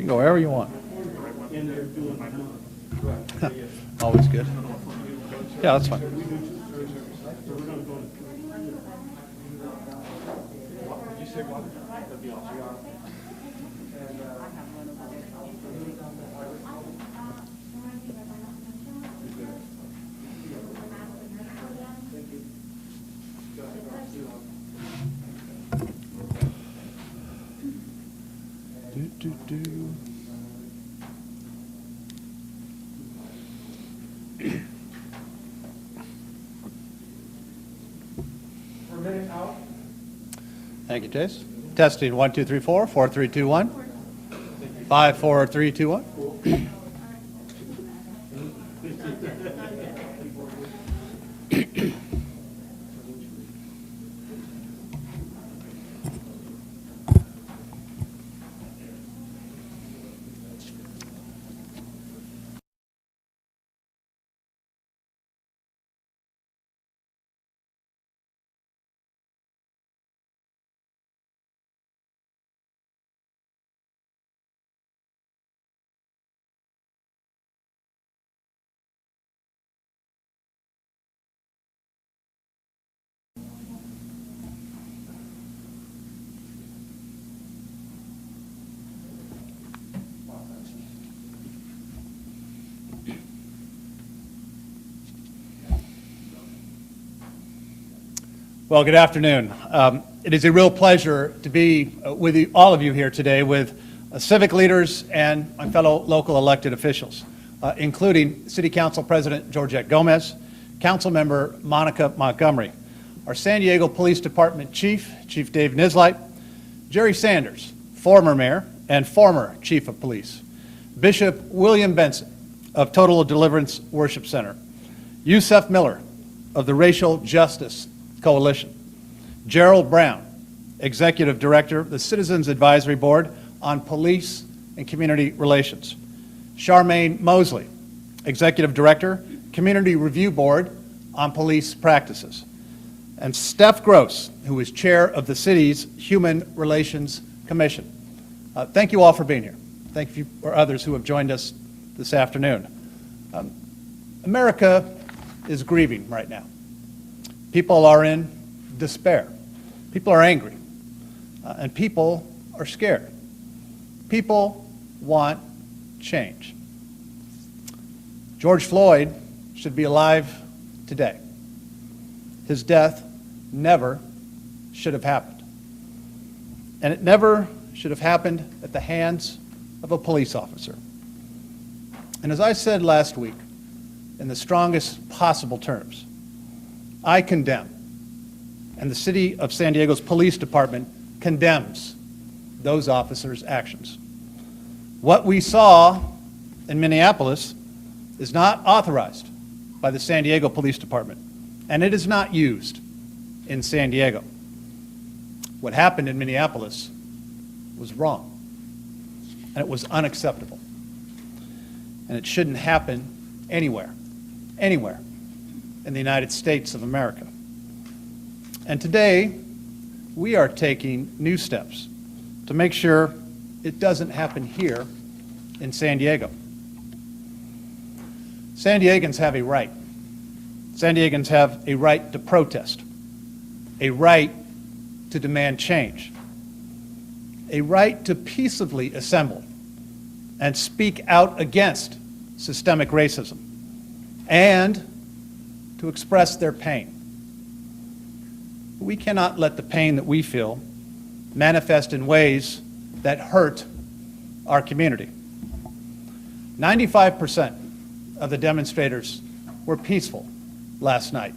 can go wherever you want. Always good. Yeah, that's fine. Do. Thank you, Chase. Testing 1, 2, 3, 4, 4, 3, 2, 1. 5, 4, 3, 2, 1. Well, good afternoon. It is a real pleasure to be with all of you here today with civic leaders and my fellow local elected officials, including City Council President Georgette Gomez, Council Member Monica Montgomery, our San Diego Police Department Chief Dave Nislight, Jerry Sanders, former mayor and former Chief of Police, Bishop William Benson of Total Deliverance Worship Center, Yusef Miller of the Racial Justice Coalition, Gerald Brown, Executive Director of the Citizens Advisory Board on Police and Community Relations, Charmaine Mosley, Executive Director, Community Review Board on Police Practices, and Steph Gross, who is Chair of the City's Human Relations Commission. Thank you all for being here. Thank you for others who have joined us this afternoon. America is grieving right now. People are in despair. People are angry. And people are scared. People want change. George Floyd should be alive today. His death never should have happened. And it never should have happened at the hands of a police officer. And as I said last week, in the strongest possible terms, I condemn, and the City of San Diego's Police Department condemns those officers' actions. What we saw in Minneapolis is not authorized by the San Diego Police Department, and it is not used in San Diego. What happened in Minneapolis was wrong, and it was unacceptable. And it shouldn't happen anywhere in the United States of America. And today, we are taking new steps to make sure it doesn't happen here in San Diego. San Diegans have a right. San Diegans have a right to protest, a right to demand change, a right to peaceably assemble and speak out against systemic racism, and to express their pain. We cannot let the pain that we feel manifest in ways that hurt our community. 95% of the demonstrators were peaceful last night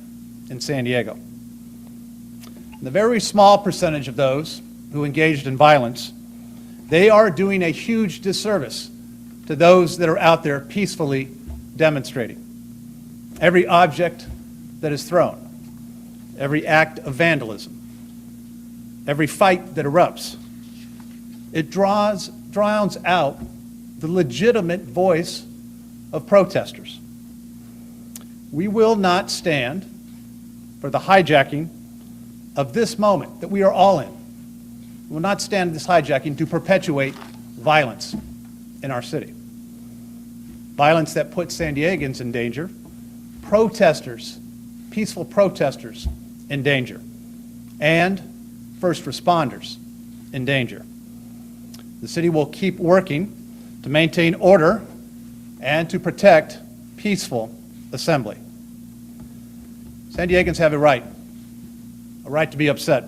in San Diego. And the very small percentage of those who engaged in violence, they are doing a huge disservice to those that are out there peacefully demonstrating. Every object that is thrown, every act of vandalism, every fight that erupts, it drowns out the legitimate voice of protesters. We will not stand for the hijacking of this moment that we are all in. We will not stand this hijacking to perpetuate violence in our city. Violence that puts San Diegans in danger, protesters, peaceful protesters in danger, and first responders in danger. The city will keep working to maintain order and to protect peaceful assembly. San Diegans have a right to be upset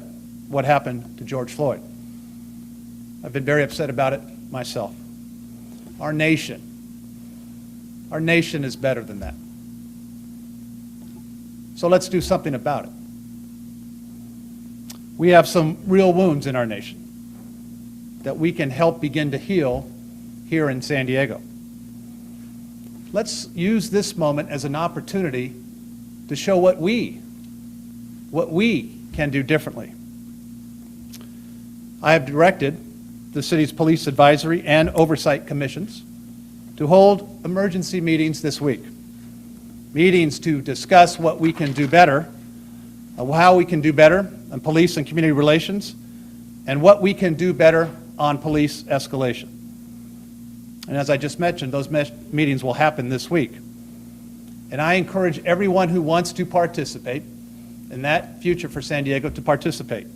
what happened to George Floyd. I've been very upset about it myself. Our nation is better than that. So let's do something about it. We have some real wounds in our nation that we can help begin to heal here in San Diego. Let's use this moment as an opportunity to show what we can do differently. I have directed the city's police advisory and oversight commissions to hold emergency meetings this week. Meetings to discuss what we can do better, how we can do better on police and community relations, and what we can do better on police escalation. And as I just mentioned, those meetings will happen this week. And I encourage everyone who wants to participate in that future for San Diego to participate.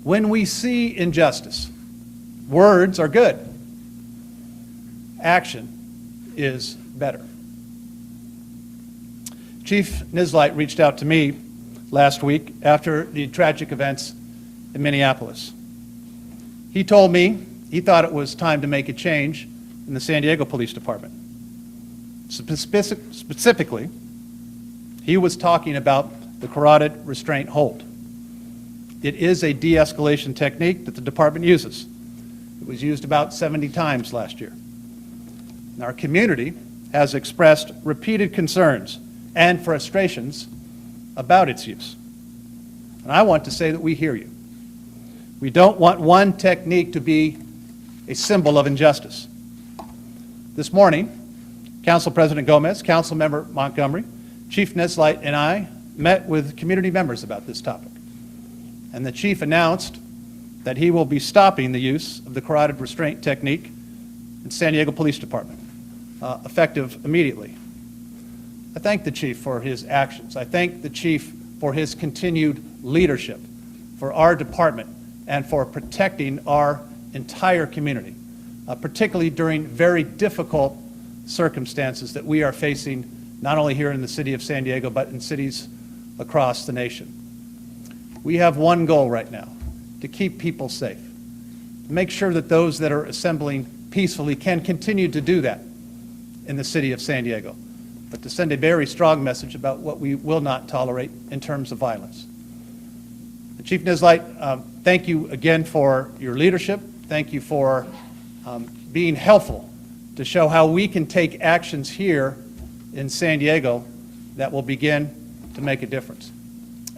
When we see injustice, words are good. Action is better. Chief Nislight reached out to me last week after the tragic events in Minneapolis. He told me he thought it was time to make a change in the San Diego Police Department. Specifically, he was talking about the carotid restraint hold. It is a de-escalation technique that the department uses. It was used about 70 times last year. And our community has expressed repeated concerns and frustrations about its use. And I want to say that we hear you. We don't want one technique to be a symbol of injustice. This morning, Council President Gomez, Council Member Montgomery, Chief Nislight, and I met with community members about this topic. And the chief announced that he will be stopping the use of the carotid restraint technique in San Diego Police Department, effective immediately. I thank the chief for his actions. I thank the chief for his continued leadership for our department and for protecting our entire community, particularly during very difficult circumstances that we are facing not only here in the city of San Diego, but in cities across the nation. We have one goal right now, to keep people safe, to make sure that those that are assembling peacefully can continue to do that in the city of San Diego, but to send a very strong message about what we will not tolerate in terms of violence. Chief Nislight, thank you again for your leadership. Thank you for being helpful to show how we can take actions here in San Diego that will begin to make a difference.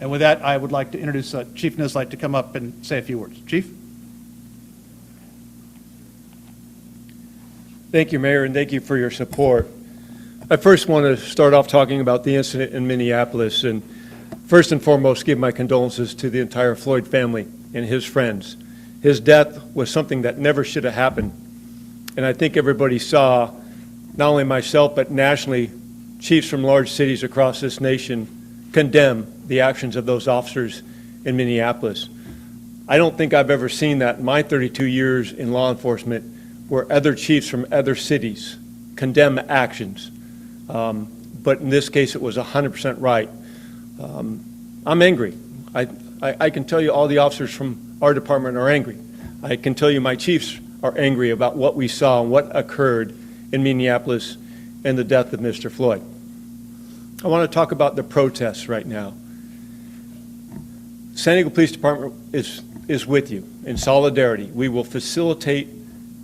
And with that, I would like to introduce Chief Nislight to come up and say a few words. Chief? Thank you, Mayor, and thank you for your support. I first want to start off talking about the incident in Minneapolis, and first and foremost, give my condolences to the entire Floyd family and his friends. His death was something that never should have happened, and I think everybody saw, not only myself, but nationally, chiefs from large cities across this nation condemn the actions of those officers in Minneapolis. I don't think I've ever seen that in my 32 years in law enforcement where other chiefs from other cities condemn actions. But in this case, it was 100% right. I'm angry. I can tell you all the officers from our department are angry. I can tell you my chiefs are angry about what we saw and what occurred in Minneapolis and the death of Mr. Floyd. I want to talk about the protests right now. San Diego Police Department is with you in solidarity. We will facilitate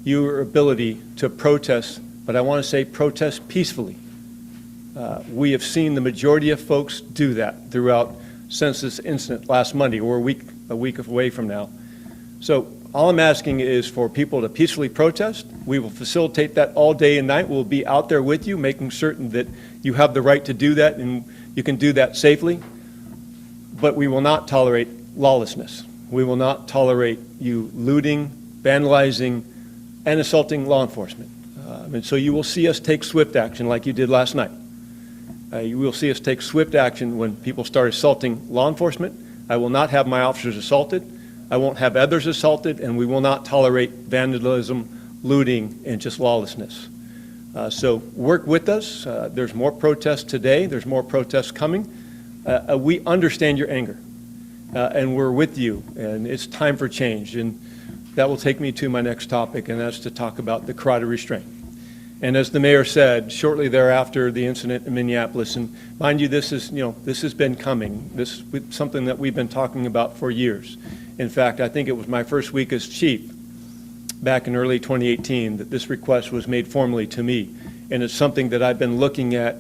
your ability to protest, but I want to say protest peacefully. We have seen the majority of folks do that throughout since this incident last Monday, or a week away from now. So all I'm asking is for people to peacefully protest. We will facilitate that all day and night. We'll be out there with you, making certain that you have the right to do that and you can do that safely. But we will not tolerate lawlessness. We will not tolerate you looting, vandalizing, and assaulting law enforcement. And so you will see us take swift action like you did last night. You will see us take swift action when people start assaulting law enforcement. I will not have my officers assaulted. I won't have others assaulted, and we will not tolerate vandalism, looting, and just lawlessness. So work with us. There's more protests today. There's more protests coming. We understand your anger, and we're with you, and it's time for change. And that will take me to my next topic, and that's to talk about the carotid restraint. And as the mayor said, shortly thereafter, the incident in Minneapolis, and mind you, this has been coming. This is something that we've been talking about for years. In fact, I think it was my first week as chief back in early 2018 that this request was made formally to me. And it's something that I've been looking at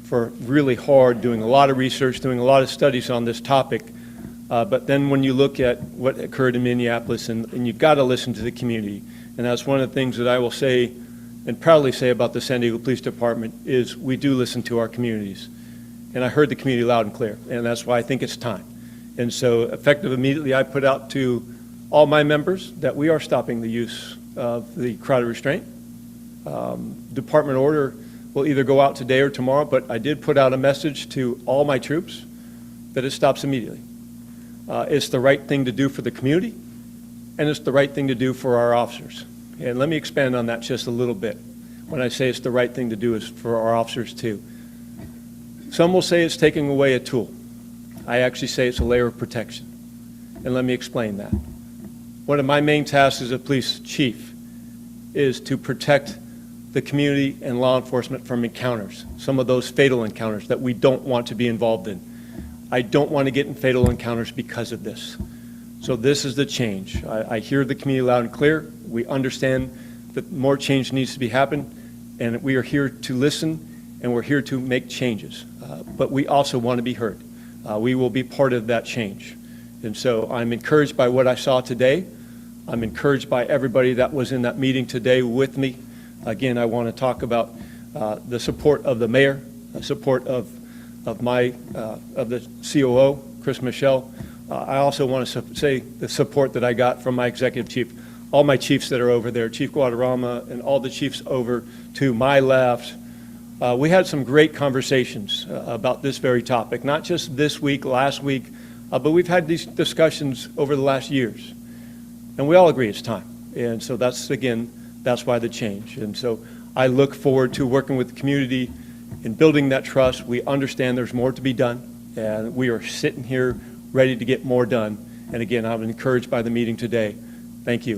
for really hard, doing a lot of research, doing a lot of studies on this topic. But then when you look at what occurred in Minneapolis, and you've got to listen to the community, and that's one of the things that I will say and proudly say about the San Diego Police Department is we do listen to our communities. And I heard the community loud and clear, and that's why I think it's time. And so effective immediately, I put out to all my members that we are stopping the use of the carotid restraint. Department order will either go out today or tomorrow, but I did put out a message to all my troops that it stops immediately. It's the right thing to do for the community, and it's the right thing to do for our officers. And let me expand on that just a little bit. When I say it's the right thing to do, is for our officers too. Some will say it's taking away a tool. I actually say it's a layer of protection. And let me explain that. One of my main tasks as a police chief is to protect the community and law enforcement from encounters, some of those fatal encounters that we don't want to be involved in. I don't want to get in fatal encounters because of this. So this is the change. I hear the community loud and clear. We understand that more change needs to be happened, and we are here to listen, and we're here to make changes. But we also want to be heard. We will be part of that change. And so I'm encouraged by what I saw today. I'm encouraged by everybody that was in that meeting today with me. Again, I want to talk about the support of the mayor, the support of the COO, Chris Michelle. I also want to say the support that I got from my executive chief, all my chiefs that are over there, Chief Guadarrama and all the chiefs over to my left. We had some great conversations about this very topic, not just this week, last week, but we've had these discussions over the last years. And we all agree it's time. And so that's why the change. And so I look forward to working with the community in building that trust. We understand there's more to be done, and we are sitting here ready to get more done. And again, I'm encouraged by the meeting today. Thank you.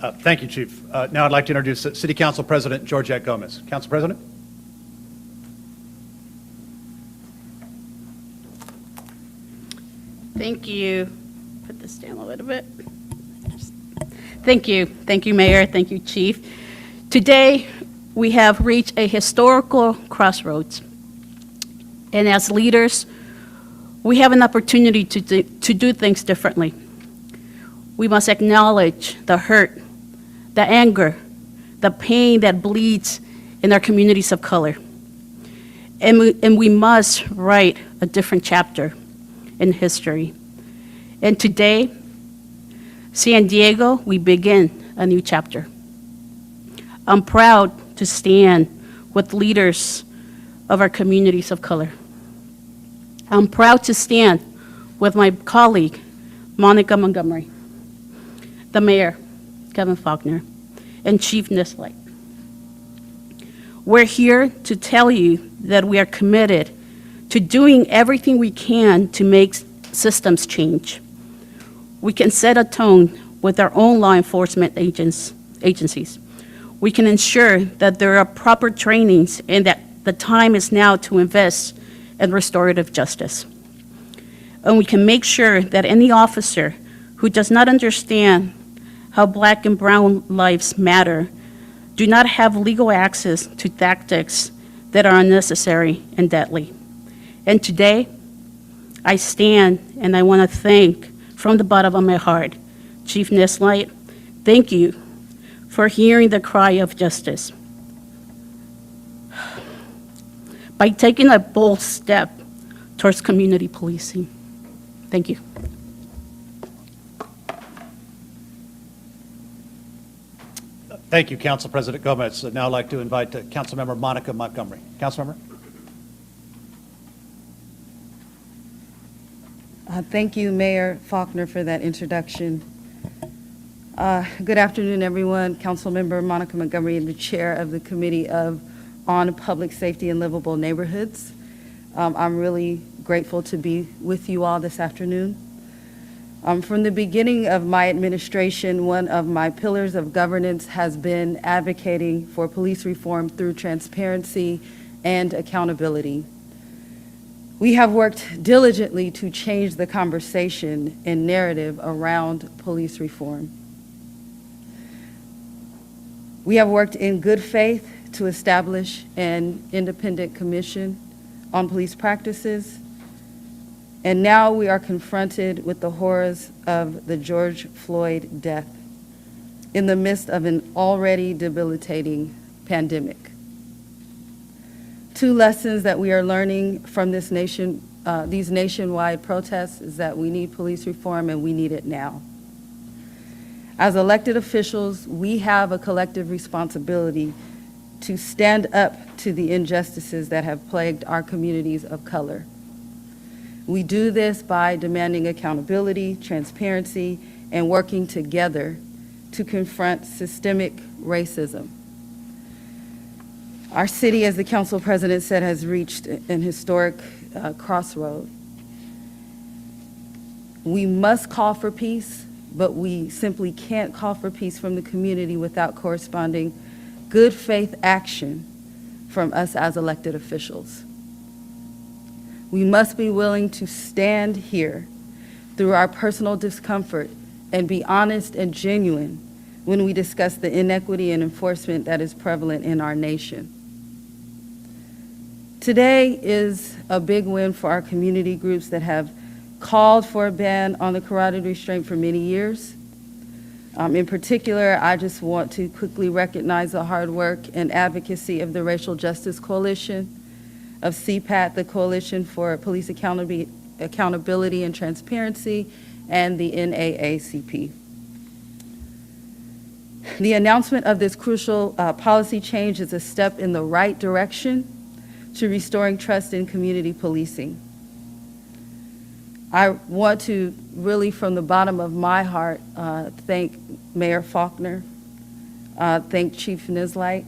Thank you, Chief. Now I'd like to introduce City Council President Georgette Gomez. Council President. Thank you. Put this down a little bit. Thank you. Thank you, Mayor. Thank you, Chief. Today, we have reached a historical crossroads. And as leaders, we have an opportunity to do things differently. We must acknowledge the hurt, the anger, the pain that bleeds in our communities of color. And we must write a different chapter in history. And today, San Diego, we begin a new chapter. I'm proud to stand with leaders of our communities of color. I'm proud to stand with my colleague, Monica Montgomery, the mayor, Kevin Faulkner, and Chief Nisley. We're here to tell you that we are committed to doing everything we can to make systems change. We can set a tone with our own law enforcement agencies. We can ensure that there are proper trainings and that the time is now to invest in restorative justice. And we can make sure that any officer who does not understand how Black and brown lives matter do not have legal access to tactics that are unnecessary and deadly. And today, I stand and I want to thank from the bottom of my heart, Chief Nisley, thank you for hearing the cry of justice. By taking a bold step towards community policing. Thank you. Thank you, Council President Gomez. I'd now like to invite Councilmember Monica Montgomery. Councilmember? Thank you, Mayor Faulkner, for that introduction. Good afternoon, everyone. Councilmember Monica Montgomery, the chair of the Committee on Public Safety and Livable Neighborhoods. I'm really grateful to be with you all this afternoon. From the beginning of my administration, one of my pillars of governance has been advocating for police reform through transparency and accountability. We have worked diligently to change the conversation and narrative around police reform. We have worked in good faith to establish an independent commission on police practices, and now we are confronted with the horrors of the George Floyd death in the midst of an already debilitating pandemic. Two lessons that we are learning from these nationwide protests is that we need police reform and we need it now. As elected officials, we have a collective responsibility to stand up to the injustices that have plagued our communities of color. We do this by demanding accountability, transparency, and working together to confront systemic racism. Our city, as the council president said, has reached an historic crossroad. We must call for peace, but we simply can't call for peace from the community without corresponding good faith action from us as elected officials. We must be willing to stand here through our personal discomfort and be honest and genuine when we discuss the inequity and enforcement that is prevalent in our nation. Today is a big win for our community groups that have called for a ban on the carotid restraint for many years. In particular, I just want to quickly recognize the hard work and advocacy of the Racial Justice Coalition, of CPAT, the Coalition for Police Accountability and Transparency, and the NAACP. The announcement of this crucial policy change is a step in the right direction to restoring trust in community policing. I want to really, from the bottom of my heart, thank Mayor Faulkner, thank Chief Nizlight,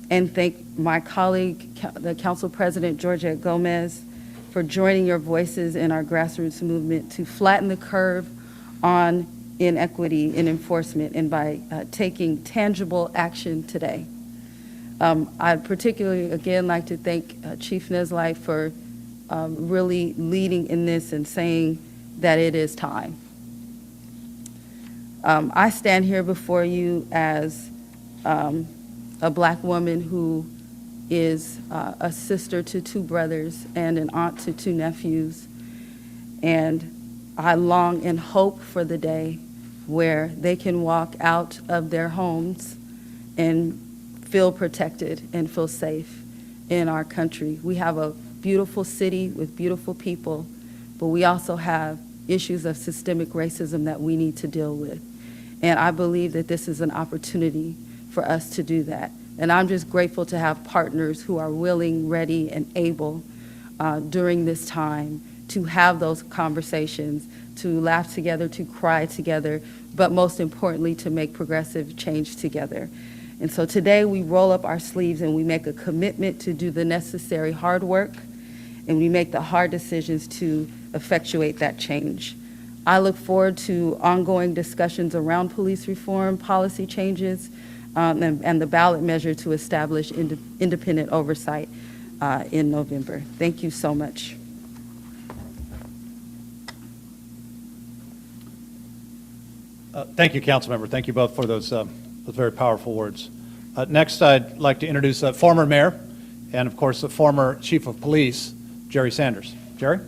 and thank my colleague, the Council President George Gomez, for joining your voices in our grassroots movement to flatten the curve on inequity in enforcement and by taking tangible action today. I'd particularly, again, like to thank Chief Nizlight for really leading in this and saying that it is time. I stand here before you as a Black woman who is a sister to two brothers and an aunt to two nephews. And I long and hope for the day where they can walk out of their homes and feel protected and feel safe in our country. We have a beautiful city with beautiful people, but we also have issues of systemic racism that we need to deal with. And I believe that this is an opportunity for us to do that. And I'm just grateful to have partners who are willing, ready, and able during this time to have those conversations, to laugh together, to cry together, but most importantly, to make progressive change together. And so today we roll up our sleeves and we make a commitment to do the necessary hard work, and we make the hard decisions to effectuate that change. I look forward to ongoing discussions around police reform, policy changes, and the ballot measure to establish independent oversight in November. Thank you so much. Thank you, Councilmember. Thank you both for those very powerful words. Next, I'd like to introduce former mayor and, of course, the former chief of police, Jerry Sanders. Jerry?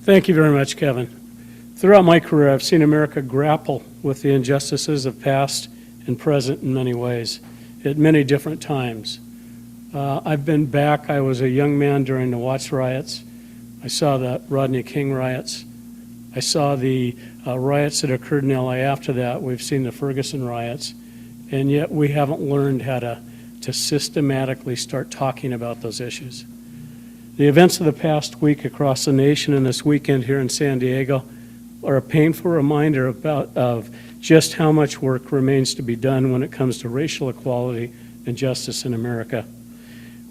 Thank you very much, Kevin. Throughout my career, I've seen America grapple with the injustices of past and present in many ways, at many different times. I've been back. I was a young man during the Watts riots. I saw the Rodney King riots. I saw the riots that occurred in LA after that. We've seen the Ferguson riots, and yet we haven't learned how to systematically start talking about those issues. The events of the past week across the nation and this weekend here in San Diego are a painful reminder of just how much work remains to be done when it comes to racial equality and justice in America.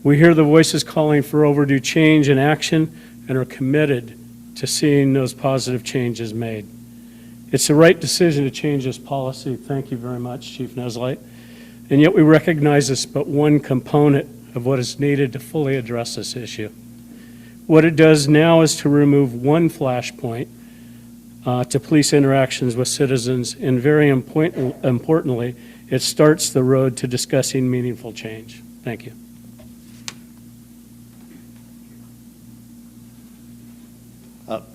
We hear the voices calling for overdue change and action and are committed to seeing those positive changes made. It's the right decision to change this policy. Thank you very much, Chief Neslight. And yet we recognize it's but one component of what is needed to fully address this issue. What it does now is to remove one flashpoint to police interactions with citizens, and very importantly, it starts the road to discussing meaningful change. Thank you.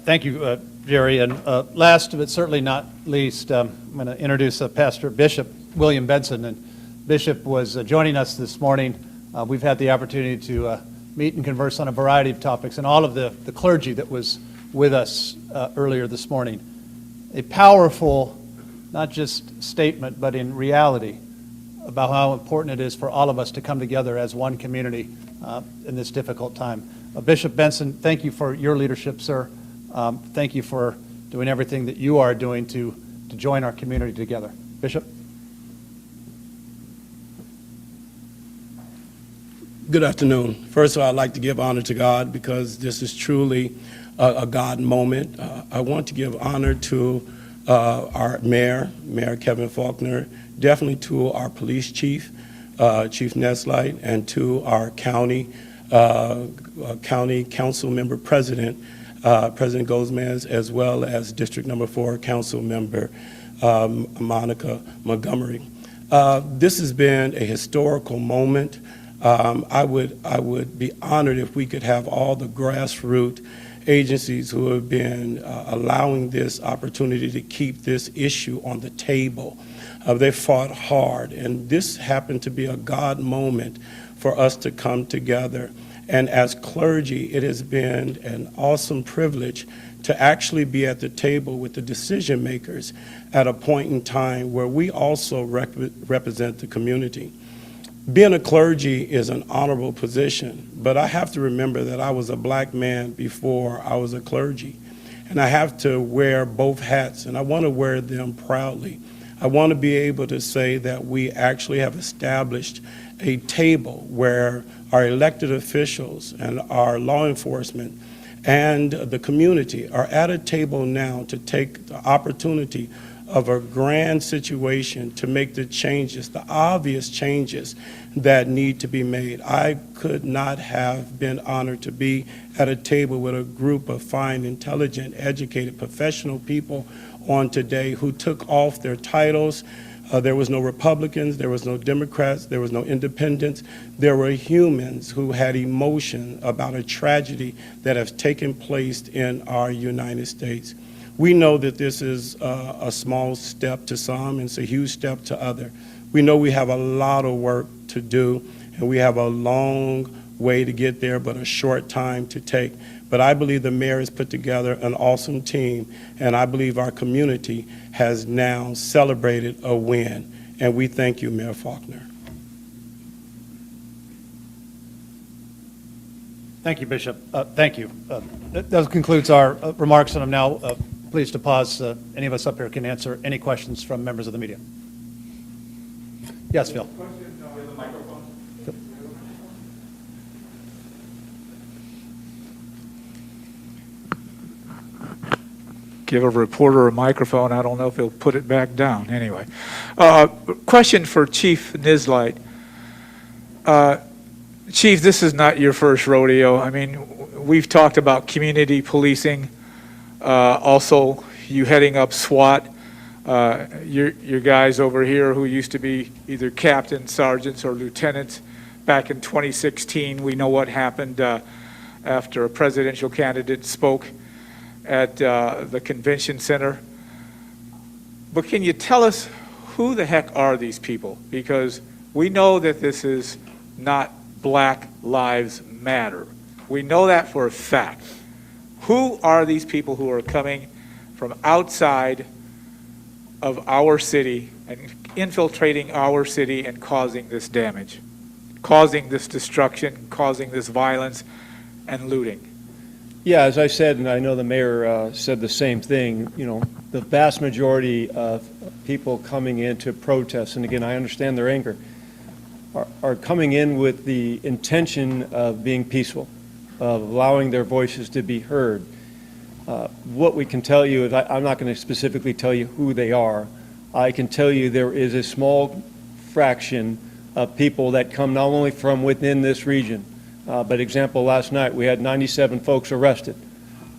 Thank you, Jerry. And last but certainly not least, I'm going to introduce Pastor Bishop William Benson. And Bishop was joining us this morning. We've had the opportunity to meet and converse on a variety of topics, and all of the clergy that was with us earlier this morning. A powerful, not just statement, but in reality, about how important it is for all of us to come together as one community in this difficult time. Bishop Benson, thank you for your leadership, sir. Thank you for doing everything that you are doing to join our community together. Bishop? Good afternoon. First of all, I'd like to give honor to God because this is truly a God moment. I want to give honor to our Mayor Kevin Faulkner, definitely to our police chief, Chief Neslight, and to our county council member president, President Gozmez, as well as District Number 4 Council Member Monica Montgomery. This has been a historical moment. I would be honored if we could have all the grassroots agencies who have been allowing this opportunity to keep this issue on the table. They fought hard, and this happened to be a God moment for us to come together. And as clergy, it has been an awesome privilege to actually be at the table with the decision makers at a point in time where we also represent the community. Being a clergy is an honorable position, but I have to remember that I was a black man before I was a clergy, and I have to wear both hats, and I want to wear them proudly. I want to be able to say that we actually have established a table where our elected officials and our law enforcement and the community are at a table now to take the opportunity of a grand situation to make the changes, the obvious changes that need to be made. I could not have been honored to be at a table with a group of fine, intelligent, educated, professional people on today who took off their titles. There was no Republicans, there was no Democrats, there was no independents. There were humans who had emotion about a tragedy that has taken place in our United States. We know that this is a small step to some, and it's a huge step to others. We know we have a lot of work to do, and we have a long way to get there, but a short time to take. But I believe the mayor has put together an awesome team, and I believe our community has now celebrated a win. And we thank you, Mayor Faulkner. Thank you, Bishop. Thank you. That concludes our remarks, and I'm now pleased to pause. Any of us up here can answer any questions from members of the media. Yes, Phil. Give a reporter a microphone. I don't know if he'll put it back down. Anyway, question for Chief Neslight. Chief, this is not your first rodeo. I mean, we've talked about community policing. Also, you heading up SWAT. Your guys over here who used to be either captains, sergeants, or lieutenants back in 2016. We know what happened after a presidential candidate spoke at the convention center. But can you tell us who the heck are these people? Because we know that this is not Black Lives Matter. We know that for a fact. Who are these people who are coming from outside of our city and infiltrating our city and causing this damage, causing this destruction, causing this violence and looting. Yeah, as I said, and I know the mayor said the same thing, the vast majority of people coming in to protest, and again, I understand their anger, are coming in with the intention of being peaceful, of allowing their voices to be heard. What we can tell you is, I'm not going to specifically tell you who they are. I can tell you there is a small fraction of people that come not only from within this region, but example, last night we had 97 folks arrested.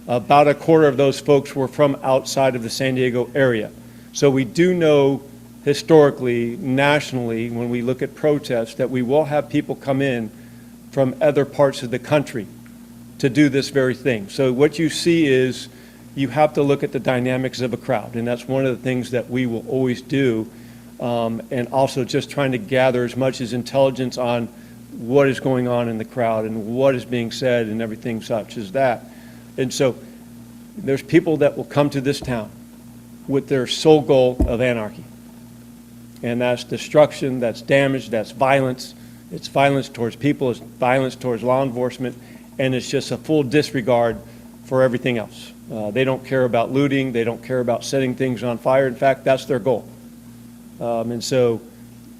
About a quarter of those folks were from outside of the San Diego area. So we do know historically, nationally, when we look at protests, that we will have people come in from other parts of the country to do this very thing. So what you see is you have to look at the dynamics of a crowd, and that's one of the things that we will always do, and also just trying to gather as much as intelligence on what is going on in the crowd and what is being said and everything such as that. And so there's people that will come to this town with their sole goal of anarchy. And that's destruction, that's damage, that's violence. It's violence towards people, it's violence towards law enforcement, and it's just a full disregard for everything else. They don't care about looting, they don't care about setting things on fire. In fact, that's their goal. And so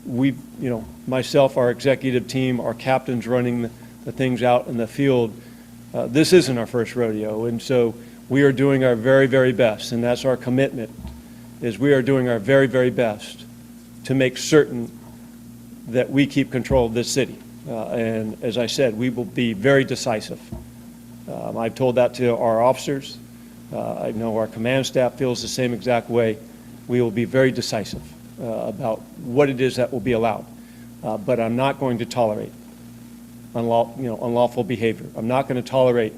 we, myself, our executive team, our captains running the things out in the field, this isn't our first rodeo, and so we are doing our very, very best, and that's our commitment, is we are doing our very, very best to make certain that we keep control of this city. And as I said, we will be very decisive. I've told that to our officers. I know our command staff feels the same exact way. We will be very decisive about what it is that will be allowed. But I'm not going to tolerate unlawful behavior. I'm not going to tolerate,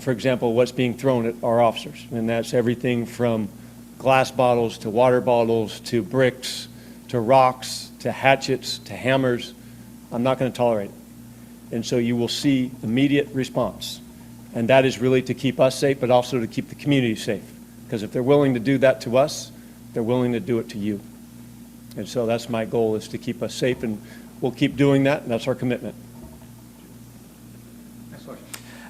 for example, what's being thrown at our officers. And that's everything from glass bottles to water bottles to bricks to rocks to hatchets to hammers. I'm not going to tolerate it. And so you will see immediate response. And that is really to keep us safe, but also to keep the community safe. Because if they're willing to do that to us, they're willing to do it to you. And so that's my goal, is to keep us safe, and we'll keep doing that, and that's our commitment.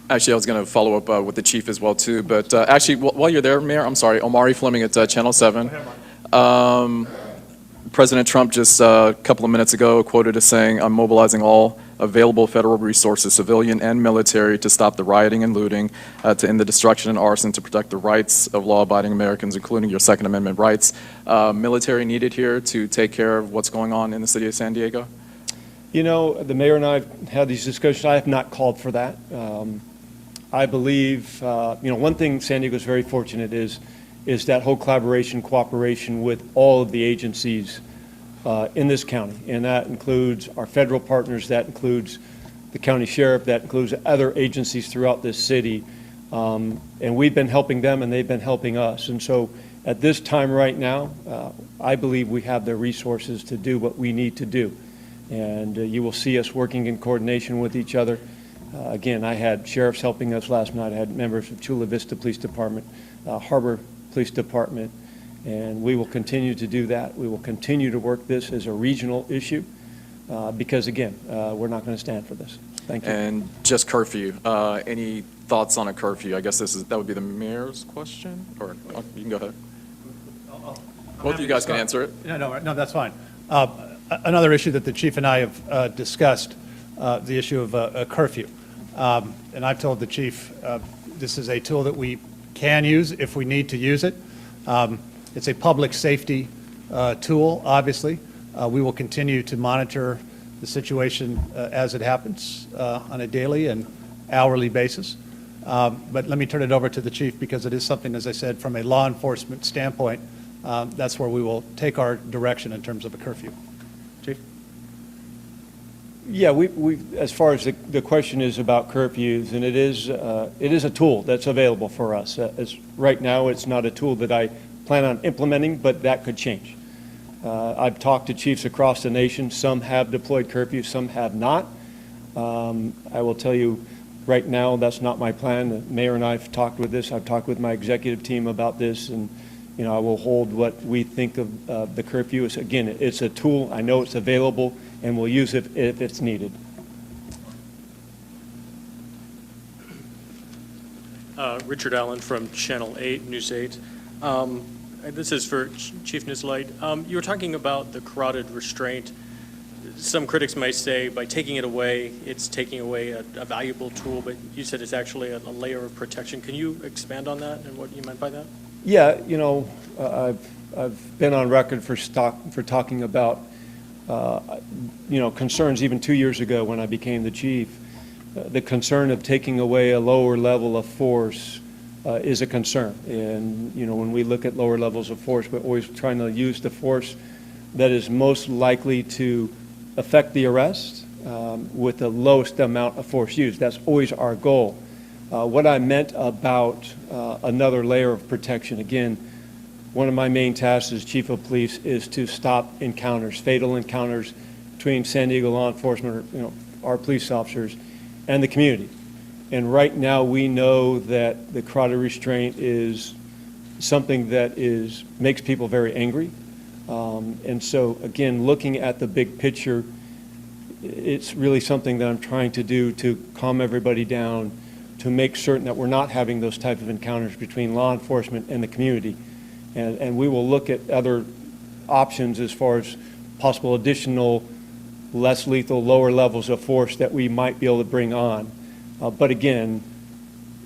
Actually, I was going to follow up with the chief as well, too. But actually, while you're there, Mayor, I'm sorry, Omari Fleming at Channel 7. President Trump just a couple of minutes ago quoted as saying, "I'm mobilizing all available federal resources, civilian and military, to stop the rioting and looting, to end the destruction and arson, to protect the rights of law-abiding Americans, including your Second Amendment rights." Military needed here to take care of what's going on in the city of San Diego? The mayor and I have had these discussions. I have not called for that. I believe, one thing San Diego is very fortunate is that whole collaboration, cooperation with all of the agencies in this county. And that includes our federal partners, that includes the county sheriff, that includes other agencies throughout this city. And we've been helping them, and they've been helping us. And so at this time right now, I believe we have the resources to do what we need to do. And you will see us working in coordination with each other. Again, I had sheriffs helping us last night. I had members of Chula Vista Police Department, Harbor Police Department, and we will continue to do that. We will continue to work this as a regional issue because, again, we're not going to stand for this. Thank you. And just curfew. Any thoughts on a curfew? I guess that would be the mayor's question, or you can go ahead. Both of you guys can answer it. No, that's fine. Another issue that the chief and I have discussed, the issue of a curfew. And I've told the chief this is a tool that we can use if we need to use it. It's a public safety tool, obviously. We will continue to monitor the situation as it happens on a daily and hourly basis. But let me turn it over to the chief, because it is something, as I said, from a law enforcement standpoint, that's where we will take our direction in terms of a curfew. Chief? Yeah, we as far as the question is about curfews, and it is a tool that's available for us. Right now, it's not a tool that I plan on implementing, but that could change. I've talked to chiefs across the nation. Some have deployed curfews, some have not. I will tell you, Right now, that's not my plan. The mayor and I have talked with this. I've talked with my executive team about this, and I will hold what we think of the curfew. Again, it's a tool. I know it's available, and we'll use it if it's needed. Richard Allen from Channel 8, News 8. This is for Chief Nisleit. You were talking about the carotid restraint. Some critics might say by taking it away, it's taking away a valuable tool, but you said it's actually a layer of protection. Can you expand on that and what you meant by that? Yeah, I've been on record for talking about concerns even 2 years ago when I became the chief. The concern of taking away a lower level of force is a concern. And, when we look at lower levels of force, we're always trying to use the force that is most likely to affect the arrest with the lowest amount of force used. That's always our goal. What I meant about another layer of protection, again, one of my main tasks as chief of police is to stop encounters, fatal encounters between San Diego law enforcement, our police officers, and the community. And right now we know that the carotid restraint is something that makes people very angry. And so, again, looking at the big picture, it's really something that I'm trying to do to calm everybody down, to make certain that we're not having those type of encounters between law enforcement and the community. And we will look at other options as far as possible additional, less lethal, lower levels of force that we might be able to bring on. But again,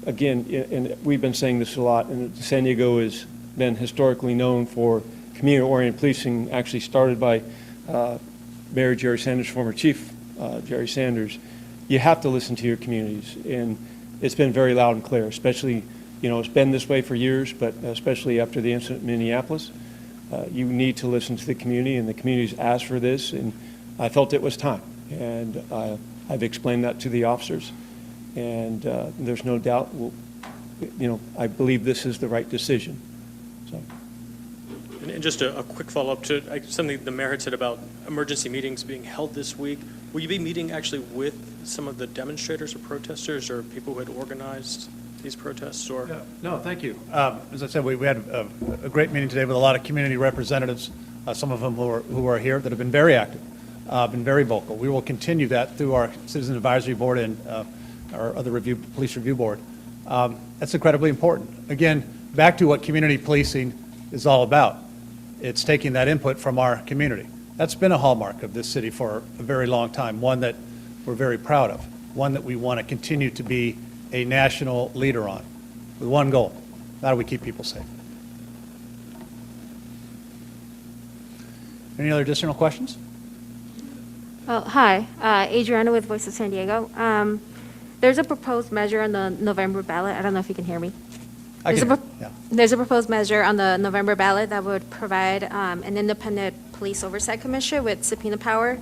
and we've been saying this a lot, and San Diego has been historically known for community-oriented policing, actually started by Mayor Jerry Sanders, former Chief Jerry Sanders. You have to listen to your communities, and it's been very loud and clear, especially, it's been this way for years, but especially after the incident in Minneapolis. You need to listen to the community, and the community's asked for this, and I felt it was time. And I've explained that to the officers, and there's no doubt, I believe this is the right decision. So. And just a quick follow-up to something the mayor had said about emergency meetings being held this week. Will you be meeting actually with some of the demonstrators or protesters or people who had organized these protests? Or No, thank you. As I said, we had a great meeting today with a lot of community representatives, some of them who are here that have been very active, been very vocal. We will continue that through our Citizen Advisory Board and our other police review board. That's incredibly important. Again, back to what community policing is all about. It's taking that input from our community. That's been a hallmark of this city for a very long time, one that we're very proud of, one that we want to continue to be a national leader on, with one goal: how do we keep people safe? Any other additional questions? Oh, hi, Adriana with Voice of San Diego. There's a proposed measure on the November ballot. I don't know if you can hear me. There's a proposed measure on the November ballot that would provide an independent police oversight commission with subpoena power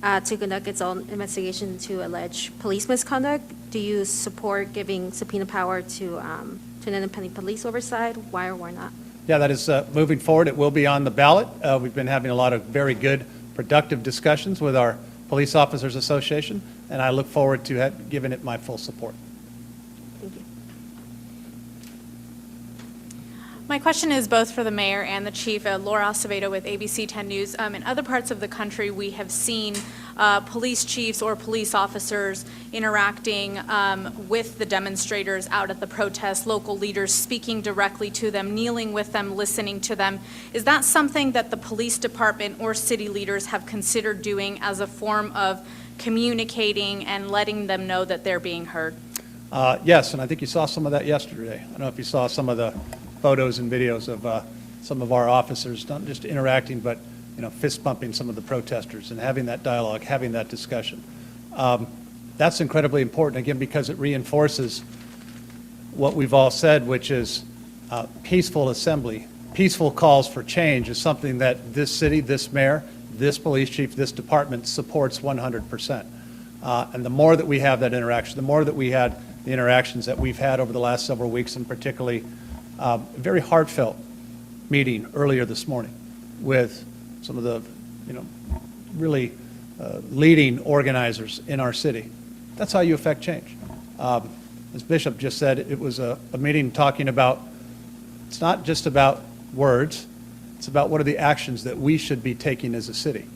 to conduct its own investigation to alleged police misconduct. Do you support giving subpoena power to an independent police oversight? Why or why not? Yeah, that is moving forward. It will be on the ballot. We've been having a lot of very good, productive discussions with our Police Officers Association, and I look forward to giving it my full support. Thank you. My question is both for the mayor and the chief. Laura Acevedo with ABC 10 News. In other parts of the country, we have seen police chiefs or police officers interacting with the demonstrators out at the protest, local leaders speaking directly to them, kneeling with them, listening to them. Is that something that the police department or city leaders have considered doing as a form of communicating and letting them know that they're being heard? Yes, and I think you saw some of that yesterday. I don't know if you saw some of the photos and videos of some of our officers, not just interacting, but fist bumping some of the protesters and having that dialogue, having that discussion. That's incredibly important, again, because it reinforces what we've all said, which is peaceful assembly, peaceful calls for change is something that this city, this mayor, this police chief, this department supports 100%. And the more that we have that interaction, the more that we had the interactions that we've had over the last several weeks, and particularly a very heartfelt meeting earlier this morning with some of the, really leading organizers in our city. That's how you affect change. As Bishop just said, it was a meeting talking about, it's not just about words, it's about what are the actions that we should be taking as a city.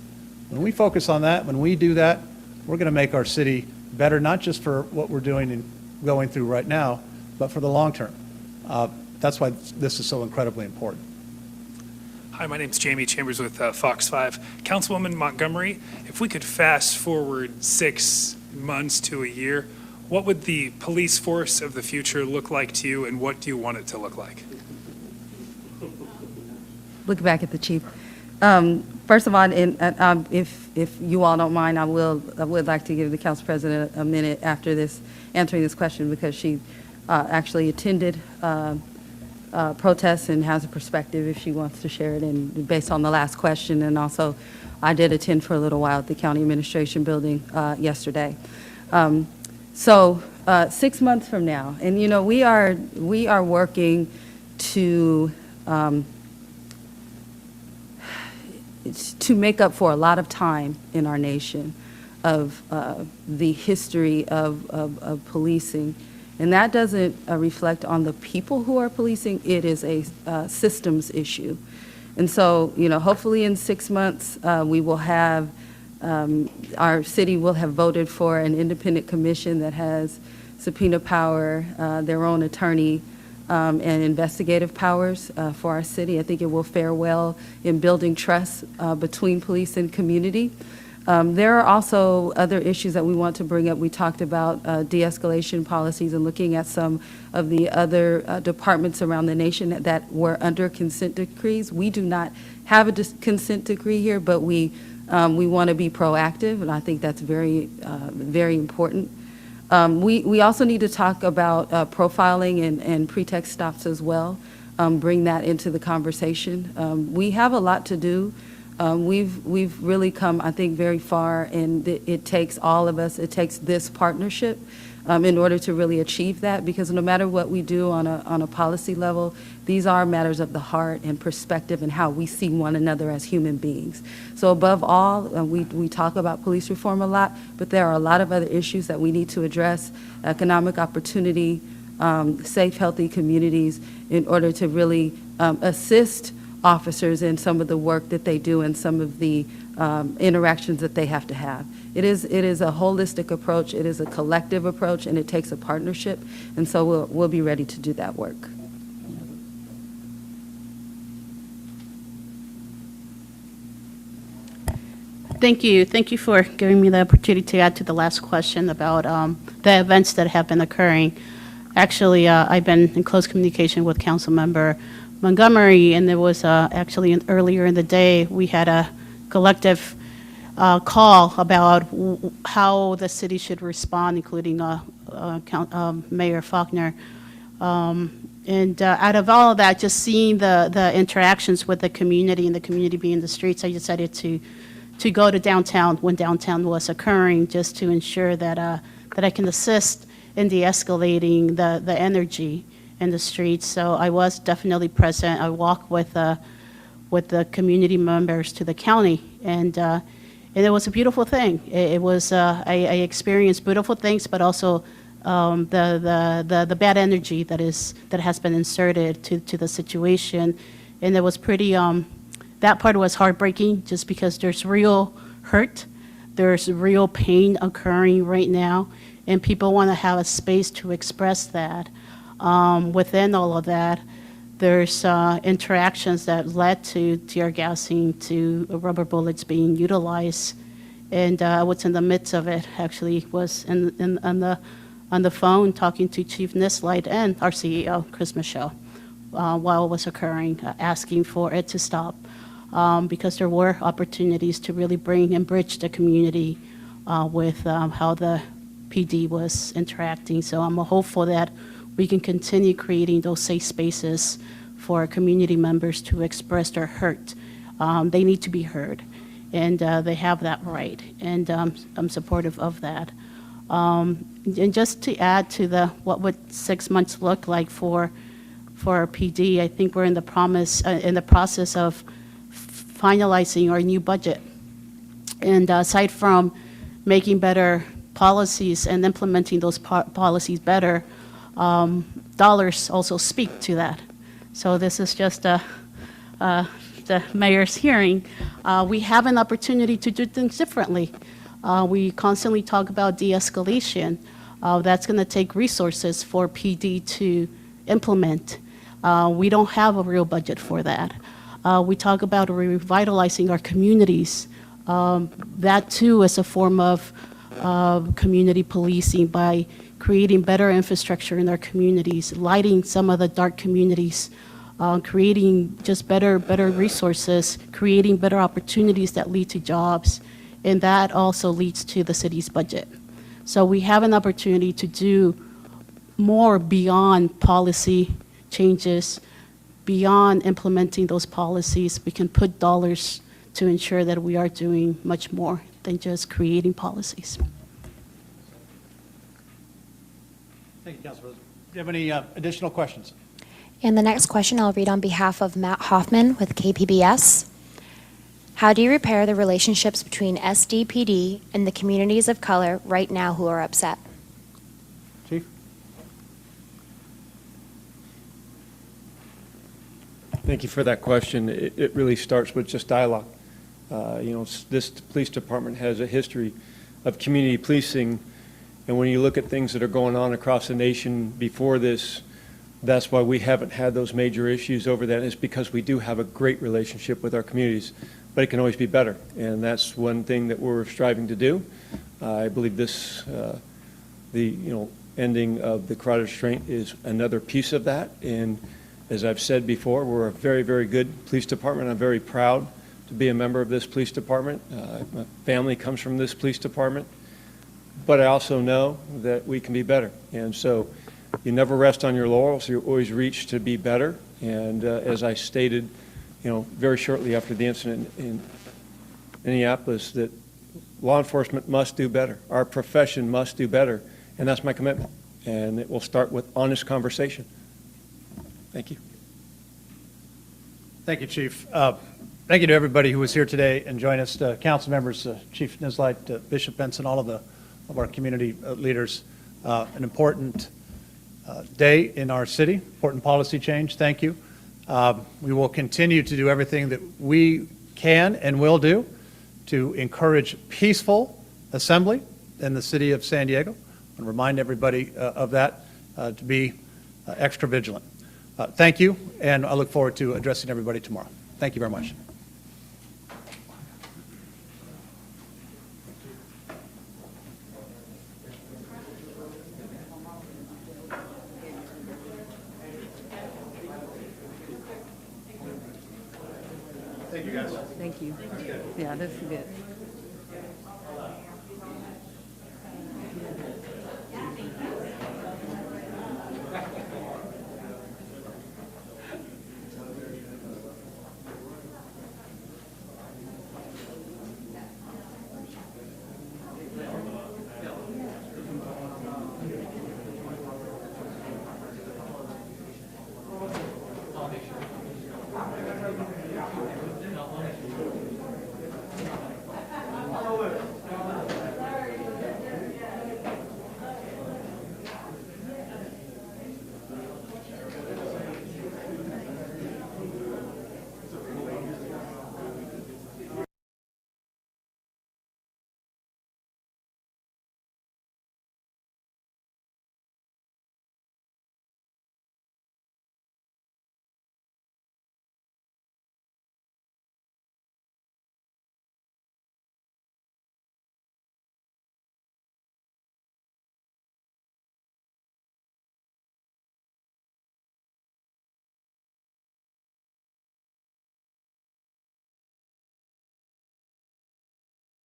When we focus on that, when we do that, we're going to make our city better, not just for what we're doing and going through right now, but for the long term. That's why this is so incredibly important. Hi, my name's Jamie Chambers with Fox 5. Councilwoman Montgomery, if we could fast forward 6 months to a year, what would the police force of the future look like to you, and what do you want it to look like? Look back at the chief. First of all, if you all don't mind, I would like to give the council president a minute after this, answering this question, because she actually attended protests and has a perspective if she wants to share it, and based on the last question. And also, I did attend for a little while at the county administration building yesterday. So 6 months from now, and you know, we are working to make up for a lot of time in our nation of the history of policing. And that doesn't reflect on the people who are policing. It is a systems issue. And so, you know, hopefully in 6 months, we will have, our city will have voted for an independent commission that has subpoena power, their own attorney, and investigative powers for our city. I think it will fare well in building trust between police and community. There are also other issues that we want to bring up. We talked about de-escalation policies and looking at some of the other departments around the nation that were under consent decrees. We do not have a consent decree here, but we want to be proactive, and I think that's very, very important. We also need to talk about profiling and pretext stops as well. Bring that into the conversation. We have a lot to do. We've really come, I think, very far, and it takes all of us. It takes this partnership in order to really achieve that, because no matter what we do on a policy level, these are matters of the heart and perspective and how we see one another as human beings. So above all, we talk about police reform a lot, but there are a lot of other issues that we need to address: economic opportunity, safe, healthy communities, in order to really assist officers in some of the work that they do and some of the interactions that they have to have. It is a holistic approach, it is a collective approach, and it takes a partnership, and so we'll be ready to do that work. Thank you. Thank you for giving me the opportunity to add to the last question about the events that have been occurring. Actually, I've been in close communication with Councilmember Montgomery, and there was actually earlier in the day, we had a collective call about how the city should respond, including Mayor Faulkner. And out of all of that, just seeing the interactions with the community and the community being in the streets, I decided to go to downtown when downtown was occurring, just to ensure that that I can assist in de-escalating the energy in the streets. So I was definitely present. I walked with the community members to the county, and it was a beautiful thing. It was I experienced beautiful things, but also the bad energy that has been inserted to the situation, and it was pretty. That part was heartbreaking, just because there's real hurt, there's real pain occurring right now, and people want to have a space to express that. Within all of that, there's interactions that led to tear gassing, to rubber bullets being utilized, and what's in the midst of it actually was on the phone talking to Chief Nislight and our CEO, Chris Michelle, while it was occurring, asking for it to stop, because there were opportunities to really bring and bridge the community with how the PD was interacting. So I'm hopeful that we can continue creating those safe spaces for community members to express their hurt. They need to be heard, and they have that right, and I'm supportive of that. And just to add to what would 6 months look like for our PD, I think we're in the process of finalizing our new budget. And aside from making better policies and implementing those policies better, dollars also speak to that. So this is just the mayor's hearing. We have an opportunity to do things differently. We constantly talk about de-escalation. That's going to take resources for PD to implement. We don't have a real budget for that. We talk about revitalizing our communities. That too is a form of community policing by creating better infrastructure in our communities, lighting some of the dark communities, creating just better resources, creating better opportunities that lead to jobs, and that also leads to the city's budget. So we have an opportunity to do more beyond policy changes, beyond implementing those policies. We can put dollars to ensure that we are doing much more than just creating policies. Thank you, Councilor. Do you have any additional questions? And the next question I'll read on behalf of Matt Hoffman with KPBS. How do you repair the relationships between SDPD and the communities of color right now who are upset? Chief? Thank you for that question. It really starts with just dialogue. This police department has a history of community policing, and when you look at things that are going on across the nation before this, that's why we haven't had those major issues over that. It's because we do have a great relationship with our communities, but it can always be better, and that's one thing that we're striving to do. I believe this, the ending of the carotid restraint is another piece of that, and as I've said before, we're a very, very good police department. I'm very proud to be a member of this police department. My family comes from this police department, but I also know that we can be better, and so you never rest on your laurels. You always reach to be better. And as I stated, very shortly after the incident in Minneapolis, that law enforcement must do better. Our profession must do better. And that's my commitment. And it will start with honest conversation. Thank you. Thank you, Chief. Thank you to everybody who was here today and joined us, council members, Chief Nislight, Bishop Benson, all of our community leaders. An important day in our city, important policy change. Thank you. We will continue to do everything that we can and will do to encourage peaceful assembly in the city of San Diego, and remind everybody of that, to be extra vigilant. Thank you, and I look forward to addressing everybody tomorrow. Thank you very much. Thank you, guys. Thank you. Yeah, this is good.